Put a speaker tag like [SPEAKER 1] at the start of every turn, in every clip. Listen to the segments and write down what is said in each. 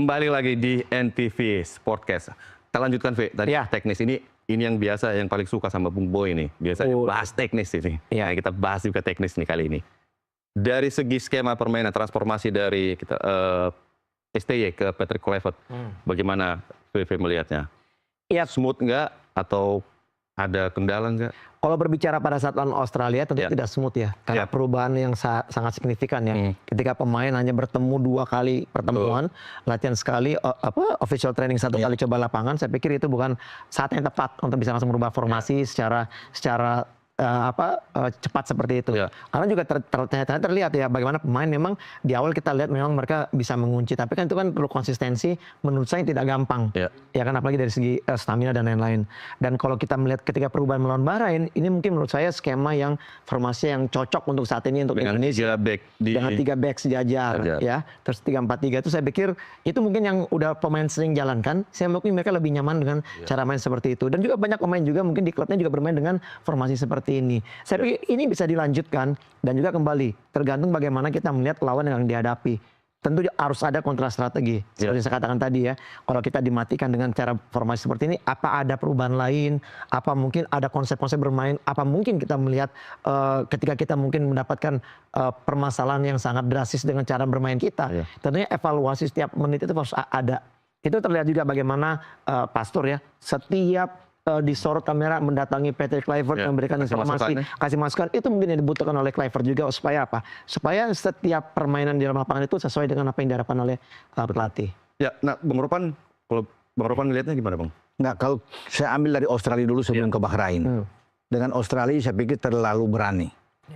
[SPEAKER 1] Kembali lagi di NTV Sportcast. Kita lanjutkan, V. Tadi teknis ini yang biasa, yang paling suka sama Bung Boy ini. Biasanya bahas teknis ini. Nah, kita bahas juga teknis nih kali ini. Dari segi skema permainan, transformasi dari kita STY ke Patrick Kluivert, bagaimana VV melihatnya? Smooth nggak atau ada kendala nggak?
[SPEAKER 2] Kalau berbicara pada saat lawan Australia tentu tidak smooth ya, karena perubahan yang sangat signifikan ya. Ketika pemain hanya bertemu 2 kali pertemuan, latihan sekali, official training 1 kali coba lapangan, saya pikir itu bukan saat yang tepat untuk bisa langsung merubah formasi secara cepat seperti itu. Karena juga terlihat ya bagaimana pemain memang di awal kita lihat memang mereka bisa mengunci, tapi kan itu kan perlu konsistensi, menurut saya tidak gampang. Ya kan, apalagi dari segi stamina dan lain-lain. Dan kalau kita melihat ketika perubahan melawan Bahrain, ini mungkin menurut saya skema yang formasi yang cocok untuk saat ini untuk Indonesia. Dengan 3 back sejajar ya. Terus 3-4-3 itu saya pikir itu mungkin yang udah pemain sering jalankan. Saya mungkin mereka lebih nyaman dengan cara main seperti itu. Dan juga banyak pemain juga mungkin di klubnya juga bermain dengan formasi seperti ini. Saya pikir ini bisa dilanjutkan dan juga kembali tergantung bagaimana kita melihat lawan yang dihadapi. Tentu harus ada kontra strategi. Seperti saya katakan tadi ya, kalau kita dimatikan dengan cara formasi seperti ini, apa ada perubahan lain, apa mungkin ada konsep-konsep bermain, apa mungkin kita melihat ketika kita mungkin mendapatkan permasalahan yang sangat drastis dengan cara bermain kita. Tentunya evaluasi setiap menit itu harus ada. Itu terlihat juga bagaimana Pastur ya, setiap disorot kamera mendatangi Patrick Kluivert memberikan informasi, kasih masukan, itu mungkin yang dibutuhkan oleh Kluivert juga supaya apa? Supaya setiap permainan di dalam lapangan itu sesuai dengan apa yang diharapkan oleh pelatih. Ya, nah Bung Ropan, kalau Bung Ropan melihatnya gimana, Bang?
[SPEAKER 3] Nggak, kalau saya ambil dari Australia dulu sebelum ke Bahrain. Dengan Australia saya pikir terlalu berani.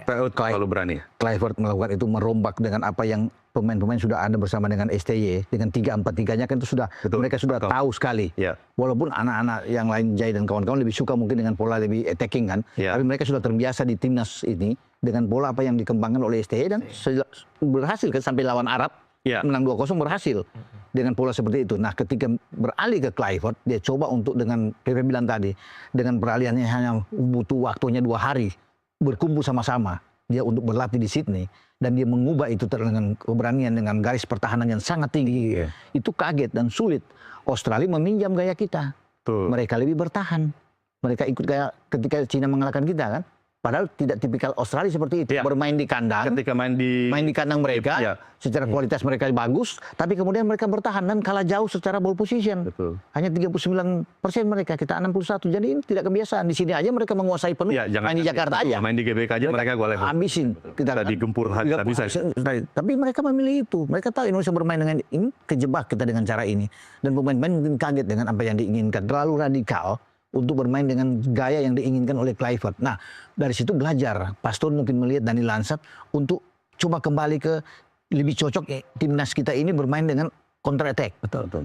[SPEAKER 1] Terlalu berani.
[SPEAKER 3] Kluivert melakukan itu, merombak dengan apa yang pemain-pemain sudah ada bersama dengan STY, dengan 3-4-3-nya kan itu sudah mereka sudah tahu sekali. Walaupun anak-anak yang lain, Jai dan kawan-kawan lebih suka mungkin dengan pola lebih attacking kan, tapi mereka sudah terbiasa di timnas ini dengan pola apa yang dikembangkan oleh STY dan berhasil kan sampai lawan Arab menang 2-0 berhasil dengan pola seperti itu. Nah, ketika beralih ke Kluivert, dia coba untuk dengan PP bilang tadi, dengan peralihannya hanya butuh waktunya 2 hari berkumpul sama-sama dia untuk berlatih di Sydney, dan dia mengubah itu dengan keberanian, dengan garis pertahanan yang sangat tinggi. Itu kaget dan sulit. Australia meminjam gaya kita. Mereka lebih bertahan. Mereka ikut gaya ketika Cina mengalahkan kita kan. Padahal tidak tipikal Australia seperti itu. Bermain di kandang.
[SPEAKER 1] Ketika main di
[SPEAKER 3] kandang mereka, secara kualitas mereka bagus, tapi kemudian mereka bertahan dan kalah jauh secara ball position. Hanya 39% mereka, kita 61. Jadi ini tidak kebiasaan. Di sini aja mereka menguasai penuh. Main di Jakarta aja.
[SPEAKER 1] Main di GBK aja mereka golek.
[SPEAKER 3] Habisin.
[SPEAKER 1] Kita digempur bisa.
[SPEAKER 3] Tapi mereka memilih itu. Mereka tahu Indonesia bermain dengan ini, kejebak kita dengan cara ini. Dan pemain-pemain mungkin kaget dengan apa yang diinginkan. Terlalu radikal untuk bermain dengan gaya yang diinginkan oleh Kluivert. Nah, dari situ belajar. Pastur mungkin melihat Dani Lansat untuk coba kembali ke lebih cocok timnas kita ini bermain dengan counter attack.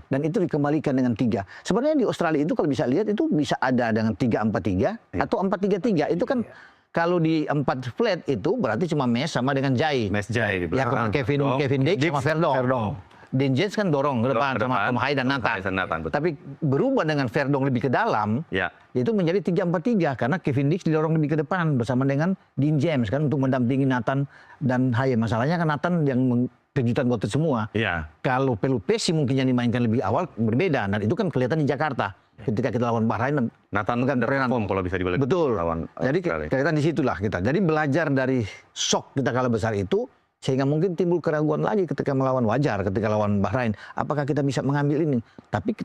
[SPEAKER 3] Dan itu dikembalikan dengan 3. Sebenarnya di Australia itu kalau bisa lihat itu bisa ada dengan 3-4-3 atau 4-3-3. Itu kan kalau di 4 flat itu berarti cuma Mes sama dengan Jai.
[SPEAKER 1] Mes Jai di
[SPEAKER 3] belakang. Ya, Kevin Dix sama Verdong. Dean James kan dorong ke depan sama Hai dan Nathan. Tapi berubah dengan Verdong lebih ke dalam, itu menjadi 3-4-3 karena Kevin Dix didorong lebih ke depan bersama dengan Dean James kan untuk mendampingi Nathan dan Hai. Masalahnya kan Nathan yang kejutan buat semua. Kalau Pelupesi mungkin yang dimainkan lebih awal berbeda, dan itu kan kelihatan di Jakarta. Ketika kita lawan Bahrain,
[SPEAKER 1] Nathan kan perform kalau bisa dibalik.
[SPEAKER 3] Betul. Jadi kelihatan di situlah kita. Jadi belajar dari shock kita kalah besar itu, sehingga mungkin timbul keraguan lagi ketika melawan Wajar, ketika lawan Bahrain. Apakah kita bisa mengambil ini? Tapi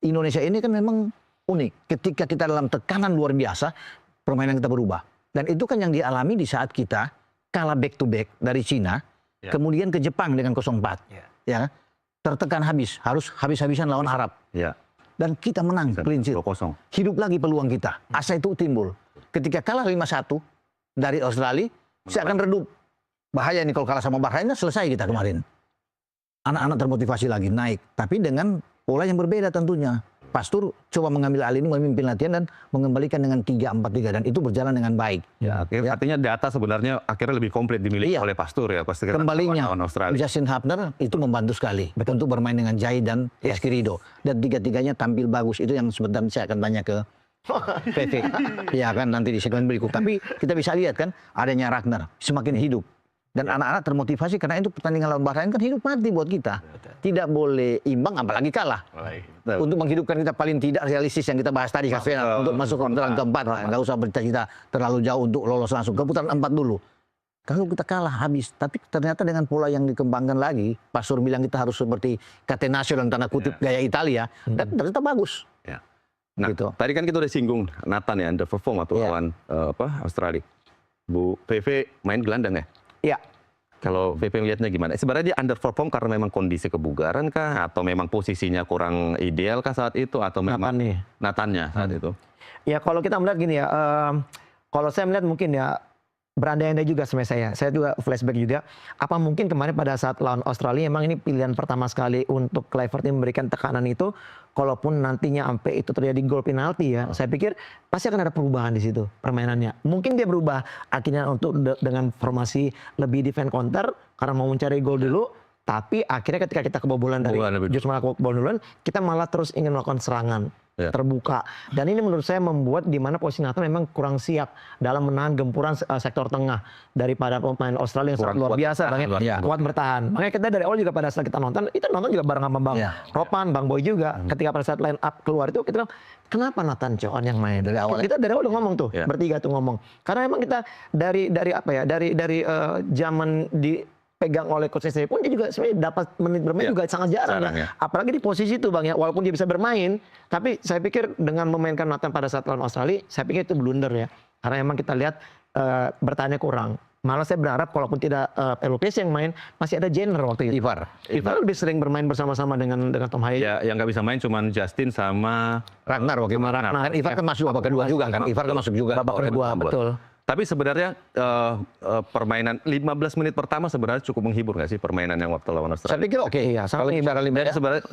[SPEAKER 3] Indonesia ini kan memang unik. Ketika kita dalam tekanan luar biasa, permainan kita berubah. Dan itu kan yang dialami di saat kita kalah back to back dari Cina, kemudian ke Jepang dengan 0-4. Ya, tertekan habis, harus habis-habisan lawan Arab. Dan kita menang, clean sheet. Hidup lagi peluang kita. Asa itu timbul. Ketika kalah 5-1 dari Australia, saya akan redup. Bahaya nih kalau kalah sama Bahrain, selesai kita kemarin. Anak-anak termotivasi lagi, naik. Tapi dengan pola yang berbeda tentunya. Pastur coba mengambil alih ini, memimpin latihan dan mengembalikan dengan 3-4-3. Dan itu berjalan dengan baik.
[SPEAKER 1] Artinya data sebenarnya akhirnya lebih komplit dimiliki oleh Pastur ya.
[SPEAKER 3] Kembalinya, Justin Hubner itu membantu sekali. Untuk bermain dengan Jai dan Eskirido. Dan 3-3-nya tampil bagus. Itu yang sebentar saya akan tanya ke PV. Ya kan nanti di segmen berikut. Tapi kita bisa lihat kan adanya Ragnar semakin hidup. Dan anak-anak termotivasi karena itu pertandingan lawan Bahrain kan hidup mati buat kita. Tidak boleh imbang apalagi kalah. Untuk menghidupkan kita paling tidak realistis yang kita bahas tadi untuk masuk ke putaran keempat. Nggak usah bercita-cita terlalu jauh untuk lolos langsung ke putaran 4 dulu. Kalau kita kalah habis, tapi ternyata dengan pola yang dikembangkan lagi, Pak Sur bilang kita harus seperti Catenaccio dalam tanda kutip gaya Italia, dan ternyata bagus.
[SPEAKER 1] Nah,
[SPEAKER 3] gitu.
[SPEAKER 1] Tadi kan kita udah singgung Nathan ya underperform atau lawan Australia. Bu VV main gelandang ya?
[SPEAKER 2] Iya.
[SPEAKER 1] Kalau VP melihatnya gimana? Sebenarnya dia underperform karena memang kondisi kebugaran kah? Atau memang posisinya kurang ideal kah saat itu? Atau memang Nathannya saat itu?
[SPEAKER 2] Ya kalau kita melihat gini ya, kalau saya melihat mungkin ya, berandai-andai juga sebenarnya saya juga flashback juga. Apa mungkin kemarin pada saat lawan Australia emang ini pilihan pertama sekali untuk Kluivert memberikan tekanan itu, kalaupun nantinya sampai itu terjadi gol penalti ya, saya pikir pasti akan ada perubahan di situ permainannya. Mungkin dia berubah akhirnya untuk dengan formasi lebih defend counter karena mau mencari gol dulu, tapi akhirnya ketika kita kebobolan dari justru malah kebobolan duluan, kita malah terus ingin melakukan serangan. Terbuka, dan ini menurut saya membuat di mana posisi Nathan memang kurang siap dalam menahan gempuran sektor tengah daripada pemain Australia yang sangat luar biasa, kuat bertahan. Makanya kita dari awal juga pada saat kita nonton juga bareng sama Bang Ropan, Bang Boy juga. Ketika pada saat line up keluar itu kita bilang, kenapa Nathan Choan yang main dari awal? Kita dari awal udah ngomong tuh, bertiga tuh ngomong. Karena memang kita dari zaman pegang oleh coach Sinteyong pun dia juga sebenarnya dapat menit bermain juga sangat jarang ya. Apalagi di posisi itu Bang ya, walaupun dia bisa bermain, tapi saya pikir dengan memainkan Nathan pada saat lawan Australia, saya pikir itu blunder ya. Karena memang kita lihat bertahannya kurang. Malah saya berharap kalaupun tidak Pelupesi yang main, masih ada Jenner waktu itu. Ivar lebih sering bermain bersama-sama dengan Tom Haye.
[SPEAKER 1] Ya, yang nggak bisa main cuma Justin sama
[SPEAKER 3] Ragnar. Ivar kan masuk babak kedua juga kan. Ivar kan masuk juga
[SPEAKER 2] babak kedua, betul.
[SPEAKER 1] Tapi sebenarnya permainan 15 menit pertama sebenarnya cukup menghibur nggak sih permainan yang waktu lawan Australia?
[SPEAKER 3] Saya pikir oke. Ya.
[SPEAKER 2] Kalau bicara
[SPEAKER 1] sebenarnya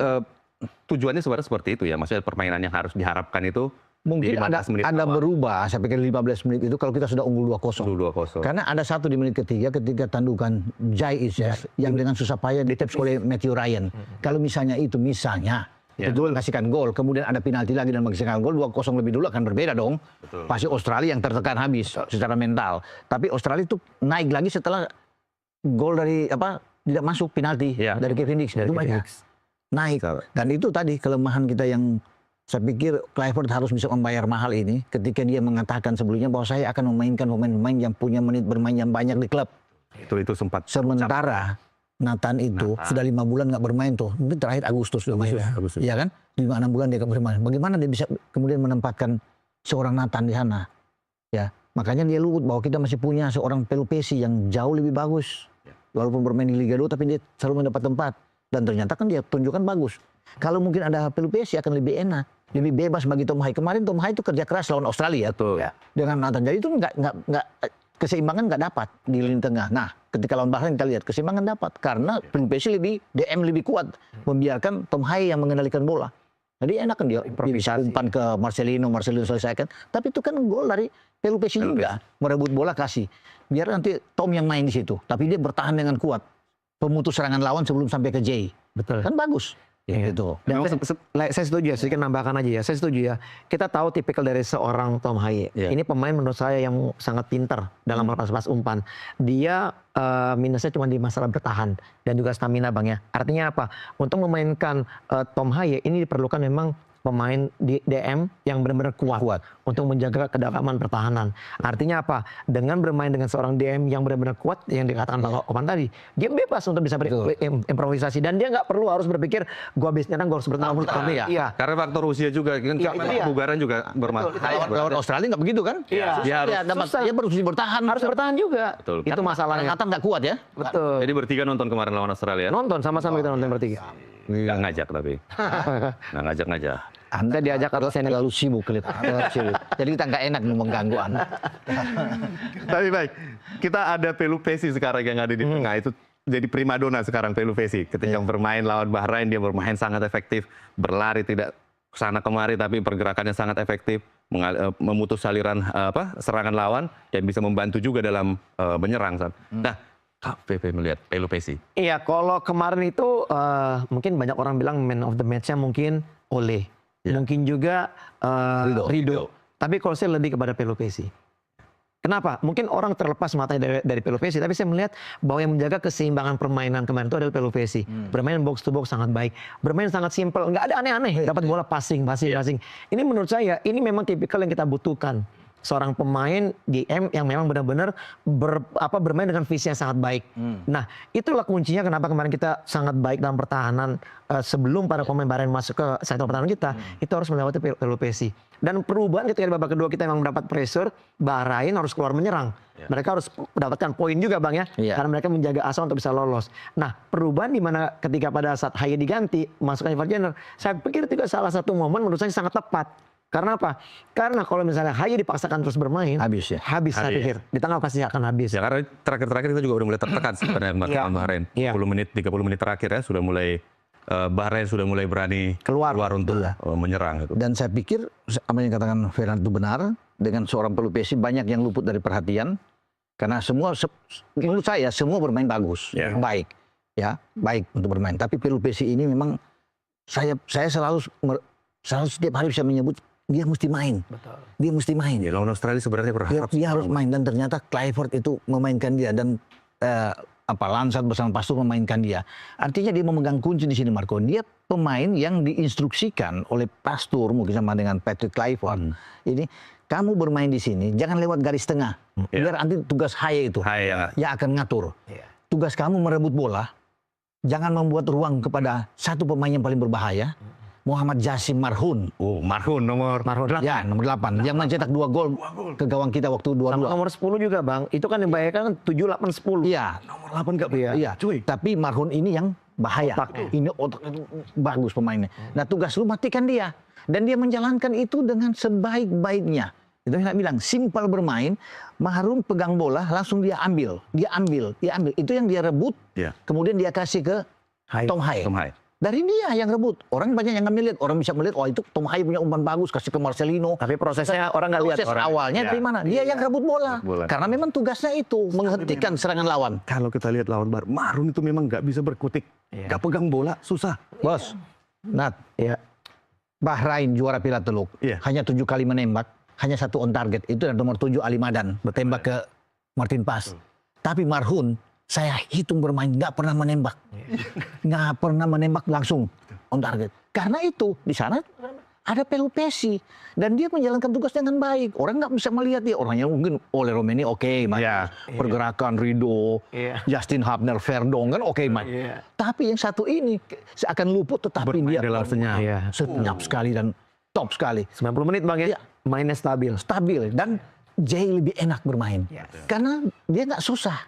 [SPEAKER 1] tujuannya sebenarnya seperti itu ya. Maksudnya permainan yang harus diharapkan itu
[SPEAKER 3] mungkin ada berubah. Saya pikir 15 menit itu kalau kita sudah unggul 2-0. Karena ada satu di menit ketiga ketika tandukan Jai Ises yang dengan susah payah ditaps oleh Matthew Ryan. Kalau misalnya betul kasihkan gol, kemudian ada penalti lagi dan menghasilkan gol 2-0 lebih dulu akan berbeda dong. Pasti Australia yang tertekan habis secara mental. Tapi Australia itu naik lagi setelah gol dari tidak masuk penalti dari Kevin Dix. Itu banyak naik. Dan itu tadi kelemahan kita yang saya pikir Kluivert harus bisa membayar mahal ini ketika dia mengatakan sebelumnya bahwa saya akan memainkan pemain-pemain yang punya menit bermain yang banyak di klub.
[SPEAKER 1] Itu sempat.
[SPEAKER 3] Sementara Nathan itu sudah 5 bulan nggak bermain tuh. Mungkin terakhir Agustus sudah main. Iya kan? 5-6 bulan dia nggak bermain. Bagaimana dia bisa kemudian menempatkan seorang Nathan di sana? Ya, makanya dia luput bahwa kita masih punya seorang Pelupesi yang jauh lebih bagus. Walaupun bermain di Liga 2 tapi dia selalu mendapat tempat. Dan ternyata kan dia tunjukkan bagus. Kalau mungkin ada Pelupesi akan lebih enak. Lebih bebas bagi Tom Haye. Kemarin Tom Haye itu kerja keras lawan Australia. Dengan Nathan. Jadi itu nggak keseimbangan nggak dapat di lini tengah. Nah, ketika lawan Bahrain kita lihat keseimbangan dapat karena Pelupesi DM lebih kuat membiarkan Tom Haye yang mengendalikan bola. Jadi enak kan dia bisa umpan ke Marcelino selesaikan. Tapi itu kan gol dari Pelupesi juga merebut bola kasih. Biar nanti Tom yang main di situ. Tapi dia bertahan dengan kuat. Pemutus serangan lawan sebelum sampai ke Jay.
[SPEAKER 2] Betul.
[SPEAKER 3] Kan bagus. Gitu.
[SPEAKER 2] Dan saya setuju ya, sedikit nambahkan aja ya. Saya setuju ya. Kita tahu tipikal dari seorang Tom Haye. Ini pemain menurut saya yang sangat pintar dalam melepas umpan. Dia minusnya cuma di masalah bertahan dan juga stamina Bang ya. Artinya apa? Untuk memainkan Tom Haye ini diperlukan memang pemain di DM yang benar-benar kuat untuk menjaga kedalaman pertahanan. Artinya apa? Dengan bermain dengan seorang DM yang benar-benar kuat yang dikatakan Bang Opan tadi, dia bebas untuk bisa berimprovisasi dan dia nggak perlu harus berpikir gua habis nyerang gua harus bertahan.
[SPEAKER 1] Iya. Karena faktor usia juga kan kebugaran juga bermasalah.
[SPEAKER 3] Lawan Australia nggak begitu kan?
[SPEAKER 1] Iya.
[SPEAKER 3] Dia harus bertahan.
[SPEAKER 2] Harus bertahan juga.
[SPEAKER 1] Betul.
[SPEAKER 2] Itu masalahnya.
[SPEAKER 3] Nathan nggak kuat ya.
[SPEAKER 2] Betul.
[SPEAKER 1] Jadi bertiga nonton kemarin lawan Australia.
[SPEAKER 2] Nonton sama-sama kita nonton bertiga.
[SPEAKER 1] Nggak ngajak tapi. Nggak ngajak.
[SPEAKER 2] Anda diajak atau saya
[SPEAKER 3] terlalu sibuk. Jadi kita nggak enak mengganggu Anda.
[SPEAKER 1] Tapi baik, kita ada Pelupesi sekarang yang ada di tengah itu jadi primadona sekarang Pelupesi. Ketika bermain lawan Bahrain dia bermain sangat efektif, berlari tidak sana kemari tapi pergerakannya sangat efektif, memutus aliran serangan lawan yang bisa membantu juga dalam menyerang. Nah, PP melihat Pelupesi.
[SPEAKER 2] Iya, kalau kemarin itu mungkin banyak orang bilang man of the match-nya mungkin Ole. Mungkin juga Rido. Tapi kalau saya lebih kepada Pelupesi. Kenapa? Mungkin orang terlepas matanya dari Pelupesi, tapi saya melihat bahwa yang menjaga keseimbangan permainan kemarin itu adalah Pelupesi. Bermain box to box sangat baik, bermain sangat simpel, nggak ada aneh-aneh, dapat bola passing. Ini menurut saya, ini memang tipikal yang kita butuhkan. Seorang pemain GM yang memang benar-benar bermain dengan visi yang sangat baik. Nah, itulah kuncinya kenapa kemarin kita sangat baik dalam pertahanan sebelum para pemain Bahrain masuk ke sektor pertahanan kita, itu harus melewati Pelupesi. Dan perubahan ketika di babak kedua kita memang mendapat pressure, Bahrain harus keluar menyerang. Mereka harus mendapatkan poin juga Bang ya, karena mereka menjaga asa untuk bisa lolos. Nah, perubahan di mana ketika pada saat Haye diganti, masukkan Ivar Jenner, saya pikir itu salah satu momen menurut saya sangat tepat. Karena apa? Karena kalau misalnya Haye dipaksakan terus bermain, habis saya pikir. Di tengah pasti akan habis.
[SPEAKER 1] Ya karena terakhir-terakhir kita juga udah mulai tertekan sebenarnya Bahrain. 30 menit terakhir ya sudah mulai Bahrain sudah mulai berani keluar untuk menyerang gitu.
[SPEAKER 3] Dan saya pikir apa yang dikatakan Fernando itu benar, dengan seorang Pelupesi banyak yang luput dari perhatian karena semua menurut saya semua bermain bagus, baik untuk bermain. Tapi Pelupesi ini memang saya selalu setiap hari bisa menyebut dia mesti main. Betul. Dia mesti main.
[SPEAKER 1] Ya, lawan Australia sebenarnya berharap
[SPEAKER 3] dia harus main, dan ternyata Clifford itu memainkan dia, dan Lansat bersama Pastur memainkan dia. Artinya dia memegang kunci di sini, Marco. Dia pemain yang diinstruksikan oleh Pastur mungkin sama dengan Patrick Clifford. Ini kamu bermain di sini, jangan lewat garis tengah. Biar nanti tugas Haye itu yang akan ngatur. Tugas kamu merebut bola, jangan membuat ruang kepada satu pemain yang paling berbahaya. Muhammad Jassim Marhoun.
[SPEAKER 1] Marhoun nomor 8.
[SPEAKER 3] Ya, nomor 8. Yang mencetak 2 gol ke gawang kita waktu 2-2.
[SPEAKER 2] Nomor 10 juga, Bang. Itu kan yang membahayakan 7, 8, 10.
[SPEAKER 3] Iya.
[SPEAKER 1] Nomor 8 enggak bahaya.
[SPEAKER 3] Iya. Tapi Marhoun ini yang bahaya. Ini otak itu bagus pemainnya. Nah, tugas lu matikan dia. Dan dia menjalankan itu dengan sebaik-baiknya. Itu yang saya bilang, simpel bermain, Marhoun pegang bola, langsung dia ambil. Itu yang dia rebut, kemudian dia kasih ke Tom Haye. Dari dia yang rebut. Orang banyak yang nggak melihat. Orang bisa melihat, itu Tom Haye punya umpan bagus, kasih ke Marcelino.
[SPEAKER 2] Tapi prosesnya orang nggak lihat.
[SPEAKER 3] Proses awalnya dari mana? Dia yang rebut bola. Karena memang tugasnya itu, menghentikan serangan lawan.
[SPEAKER 1] Kalau kita lihat lawan Marhoun itu memang nggak bisa berkutik. Nggak pegang bola, susah.
[SPEAKER 3] Bos, Nat, Bahrain juara Piala Teluk. Hanya 7 kali menembak, hanya 1 on target. Itu dari nomor 7 Ali Madan. Bertembak ke Martin Pas. Tapi Marhoun, saya hitung bermain, nggak pernah menembak. Nggak pernah menembak langsung on target. Karena itu, di sana ada Pelupesi. Dan dia menjalankan tugas dengan baik. Orang nggak bisa melihat dia. Orangnya mungkin oleh Romeni pergerakan Rido, Justin Hubner, Verdong kan Tapi yang satu ini seakan luput, tetapi dia senyap sekali dan top sekali.
[SPEAKER 2] 90 menit Bang ya? Mainnya stabil.
[SPEAKER 3] Dan jauh lebih enak bermain. Karena dia nggak susah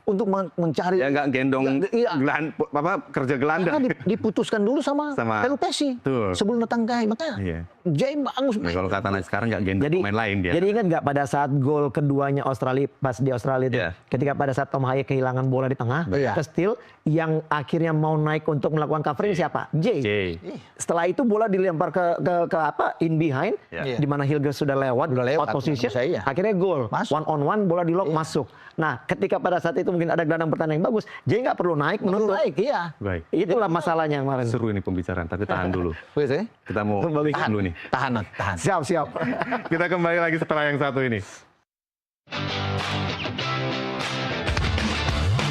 [SPEAKER 3] untuk mencari.
[SPEAKER 1] Ya nggak gendong kerja gelandang.
[SPEAKER 3] Karena diputuskan dulu sama Pelupesi sebelum datang ke makanya Jay bagus.
[SPEAKER 1] Nah, kalau kata Nai sekarang nggak gendong pemain lain dia.
[SPEAKER 2] Jadi ingat nggak pada saat gol keduanya Australia, pas di Australia itu, ketika pada saat Tom Haye kehilangan bola di tengah, ke steal, yang akhirnya mau naik untuk melakukan covering siapa? Jay. Setelah itu bola dilempar ke in behind, di mana Hilgers sudah lewat out position. Akhirnya gol, 1-on-1 bola di lock masuk. Nah, ketika pada saat itu mungkin ada gelandang pertahanan yang bagus, Jay nggak perlu naik menuntut.
[SPEAKER 1] Baik.
[SPEAKER 2] Itulah masalahnya kemarin.
[SPEAKER 1] Seru ini pembicaraan, tapi tahan dulu. Kita mau tahan dulu nih.
[SPEAKER 3] Tahan.
[SPEAKER 2] Siap.
[SPEAKER 1] Kita kembali lagi setelah yang satu ini.